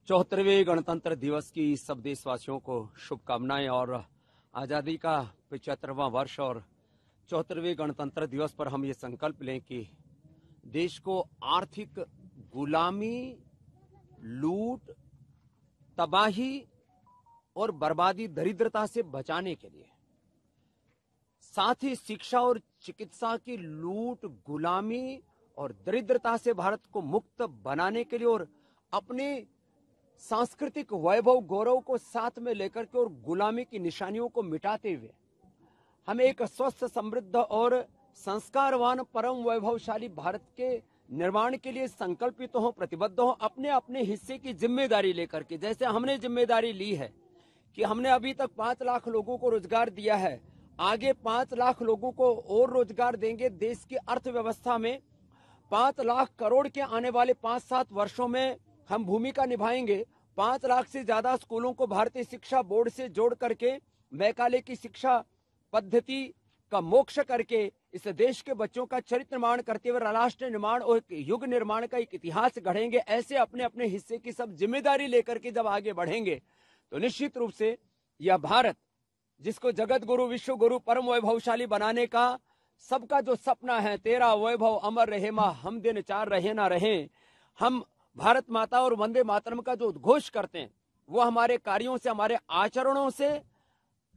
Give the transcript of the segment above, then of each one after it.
74वें गणतंत्र दिवस की सब देशवासियों को शुभकामनाएं। और आजादी का 75वां वर्ष और 74वें गणतंत्र दिवस पर हम ये संकल्प लें कि देश को आर्थिक गुलामी, लूट, तबाही और बर्बादी, दरिद्रता से बचाने के लिए, साथ ही शिक्षा और चिकित्सा की लूट, गुलामी और दरिद्रता से भारत को मुक्त बनाने के लिए और अपने सांस्कृतिक वैभव, गौरव को साथ में लेकर के और गुलामी की निशानियों को मिटाते हुए हम एक स्वस्थ, समृद्ध और संस्कारवान, परम वैभवशाली भारत के निर्माण के लिए संकल्पित हो, प्रतिबद्ध हो, अपने अपने हिस्से की जिम्मेदारी लेकर के। जैसे हमने जिम्मेदारी ली है कि हमने अभी तक 5 लाख लोगों को रोजगार दिया है, आगे 5 लाख लोगों को और रोजगार देंगे। देश की अर्थव्यवस्था में 5 लाख करोड़ के आने वाले 5-7 वर्षों में हम भूमिका निभाएंगे। 5 लाख से ज्यादा स्कूलों को भारतीय शिक्षा बोर्ड से जोड़ करके मैकाले की शिक्षा पद्धति का मोक्ष करके इस देश के बच्चों का चरित्र निर्माण करते हुए राष्ट्र निर्माण और युग निर्माण का एक इतिहास गढ़ेंगे। ऐसे अपने अपने हिस्से की सब जिम्मेदारी लेकर के जब आगे बढ़ेंगे तो निश्चित रूप से यह भारत, जिसको जगत गुरु, विश्व गुरु, परम वैभवशाली बनाने का सबका जो सपना है, तेरा वैभव अमर रहे मां, हम दिन चार रहे ना रहे, हम भारत माता और वंदे मातरम का जो उद्घोष करते हैं वो हमारे कार्यों से, हमारे आचरणों से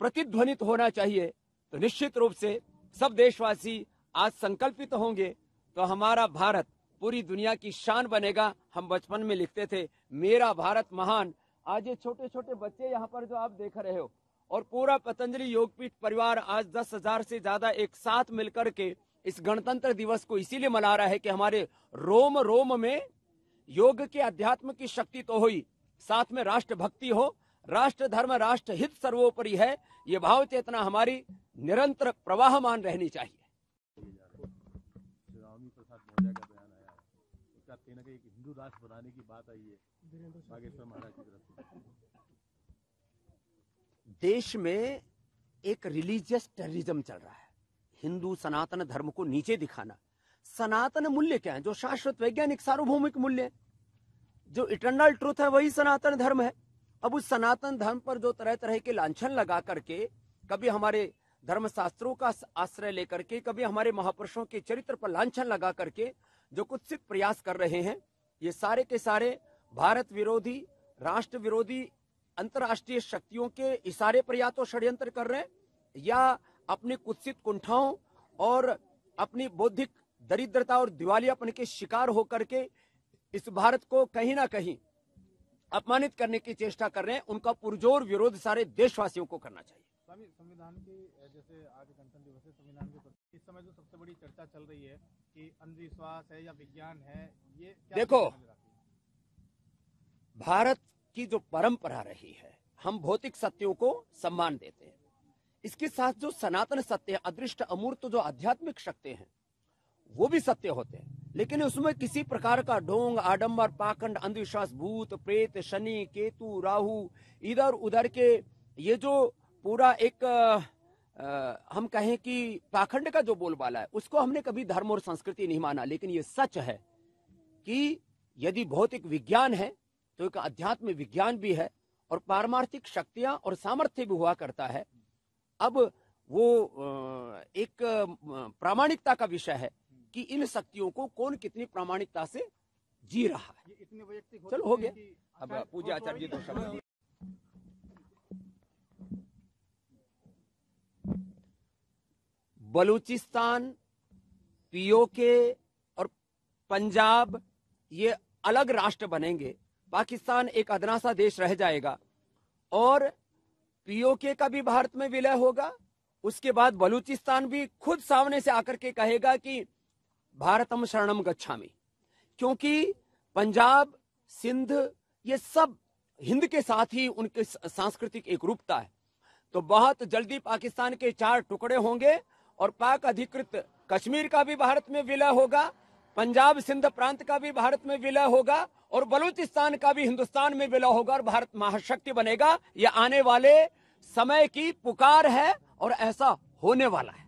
प्रतिध्वनित होना चाहिए। तो निश्चित रूप से सब देशवासी आज संकल्पित होंगे तो हमारा भारत पूरी दुनिया की शान बनेगा। हम बचपन में लिखते थे, मेरा भारत महान। आज ये छोटे छोटे बच्चे यहाँ पर जो आप देख रहे हो और पूरा पतंजलि योगपीठ परिवार आज 10,000 से ज्यादा एक साथ मिलकर के इस गणतंत्र दिवस को इसीलिए मना रहा है कि हमारे रोम रोम में योग के अध्यात्म की शक्ति तो हुई, साथ में राष्ट्र भक्ति हो, राष्ट्र धर्म, राष्ट्र हित सर्वोपरि है, ये भाव चेतना हमारी निरंतर प्रवाहमान रहनी चाहिए। प्रसाद मौर्य का बयान आया है, उसका कहीं ना कहीं हिंदू राष्ट्र बनाने की बात आई है बागेश्वर महाराज की तरफ से। देश में एक रिलीजियस टेररिज्म चल रहा है, हिंदू सनातन धर्म को नीचे दिखाना। सनातन मूल्य क्या है? जो शाश्वत, वैज्ञानिक, सार्वभौमिक मूल्य है, जो इटर्नल ट्रूथ है, वही सनातन धर्म है। अब उस सनातन धर्म पर जो तरह तरह के लांछन लगा करके, कभी हमारे धर्मशास्त्रों का आश्रय लेकर के, कभी हमारे महापुरुषों के चरित्र पर लांछन लगा करके जो कुत्सित प्रयास कर रहे हैं, ये सारे के सारे भारत विरोधी, राष्ट्र विरोधी, अंतर्राष्ट्रीय शक्तियों के इशारे पर या तो षड्यंत्र कर रहे हैं या अपनी कुत्सित कुंठाओं और अपनी बौद्धिक दरिद्रता और दिवालियापन के शिकार होकर के इस भारत को कहीं ना कहीं अपमानित करने की चेष्टा कर रहे हैं। उनका पुरजोर विरोध सारे देशवासियों को करना चाहिए। स्वामी, संविधान की, जैसे आज गणतंत्र दिवस है, संविधान के प्रति इस समय जो सबसे बड़ी चर्चा चल रही है कि अंधविश्वास है या विज्ञान है, ये क्या देखो, भारत की जो परंपरा रही है, हम भौतिक सत्यों को सम्मान देते हैं, इसके साथ जो सनातन सत्य है, अदृष्ट अमूर्त जो आध्यात्मिक शक्ति हैं, वो भी सत्य होते हैं, लेकिन उसमें किसी प्रकार का ढोंग, आडंबर, पाखंड, अंधविश्वास, भूत प्रेत, शनि, केतु, राहु, इधर उधर के ये जो पूरा एक हम कहें कि पाखंड का जो बोलबाला है, उसको हमने कभी धर्म और संस्कृति नहीं माना। लेकिन ये सच है कि यदि भौतिक विज्ञान है तो एक अध्यात्म विज्ञान भी है और पारमार्थिक शक्तियां और सामर्थ्य भी हुआ करता है। अब वो एक प्रामाणिकता का विषय है कि इन शक्तियों को कौन कितनी प्रामाणिकता से जी रहा है। ये इतने वैयक्तिक चलो हो गया। अब पूज्य आचार्य जी तो शब्द बलूचिस्तान, पीओके और पंजाब ये अलग राष्ट्र बनेंगे। पाकिस्तान एक अदना सा देश रह जाएगा और पीओके का भी भारत में विलय होगा। उसके बाद बलूचिस्तान भी खुद सामने से आकर के कहेगा कि भारतम शरणम गच्छामि, क्योंकि पंजाब, सिंध ये सब हिंद के साथ ही उनके सांस्कृतिक एकरूपता है। तो बहुत जल्दी पाकिस्तान के 4 टुकड़े होंगे और पाक अधिकृत कश्मीर का भी भारत में विलय होगा, पंजाब सिंध प्रांत का भी भारत में विलय होगा और बलूचिस्तान का भी हिंदुस्तान में विलय होगा और भारत महाशक्ति बनेगा। यह आने वाले समय की पुकार है और ऐसा होने वाला है।